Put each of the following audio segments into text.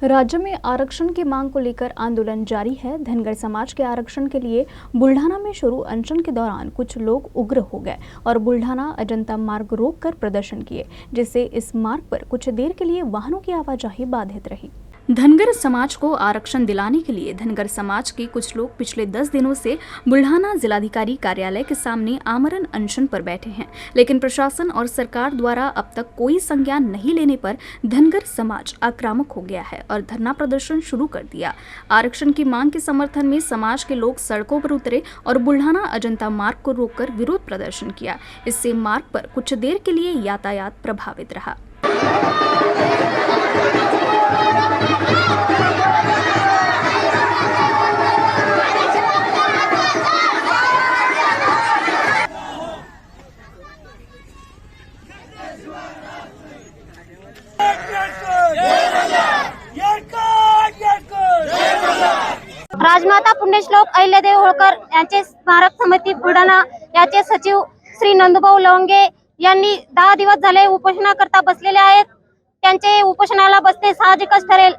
राज्य में आरक्षण की मांग को लेकर आंदोलन जारी है। धनगर समाज के आरक्षण के लिए बुल्ढाना में शुरू अनशन के दौरान कुछ लोग उग्र हो गए और बुल्ढाना अजंता मार्ग रोककर प्रदर्शन किए, जिससे इस मार्ग पर कुछ देर के लिए वाहनों की आवाजाही बाधित रही। धनगर समाज को आरक्षण दिलाने के लिए धनगर समाज के कुछ लोग पिछले 10 दिनों से बुल्ढाना जिलाधिकारी कार्यालय के सामने आमरण अनशन पर बैठे हैं, लेकिन प्रशासन और सरकार द्वारा अब तक कोई संज्ञान नहीं लेने पर धनगर समाज आक्रामक हो गया है और धरना प्रदर्शन शुरू कर दिया। आरक्षण की मांग के समर्थन में समाज के लोग सड़कों पर उतरे और बुल्ढाना अजंता मार्ग को रोककर विरोध प्रदर्शन किया। इससे मार्ग पर कुछ देर के लिए यातायात प्रभावित रहा। राजमाता पुण्यश्लोक अहिल्यादेवी होळकर यांचे स्मारक समिती बुलढाणा याचे सचिव श्री नंदुभाऊ लवंगे यांनी 10 दिवस झाले उपोषणाकरता बसलेले आहेत। त्यांचे उपोषणाला बसणे साहजिकच ठरेल,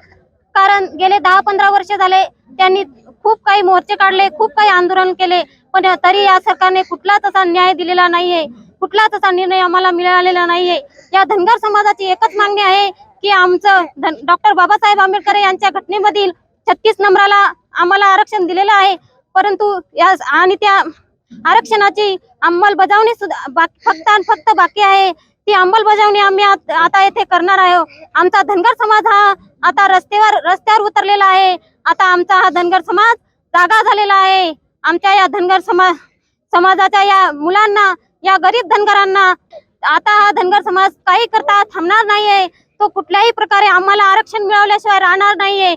कारण गेले 10-15 वर्ष झाले त्यांनी खूप काही मोर्चे काढले, खूप काही आंदोलन केले, पण तरी या सरकारने कुठलाच असा न्याय दिलेला नाहीये, कुठलाच असा निर्णय आम्हाला मिळालेला नाहीये। या धनगर समाजाची एकच मागणी आहे की आमचं डॉक्टर बाबासाहेब आंबेडकर यांच्या घटनेमधील 36 नंबराला आम्हाला आरक्षण दिलेलं आहे, परंतु या आणि त्या आरक्षणाची अंमलबजावणी फक्त बाकी आहे। ती अंमलबजावणी आम्ही आता येथे करणार आहोत। आमचा धनगर समाज हा आता रस्त्यावर उतरलेला आहे। आता आमचा हा धनगर समाज जागा झालेला आहे। आमच्या या धनगर समाजाच्या या मुलांना, या गरीब धनगरांना आता हा धनगर समाज काही करता थांबणार नाहीये। तो कुठल्याही प्रकारे आम्हाला आरक्षण मिळवल्याशिवाय राहणार नाहीये।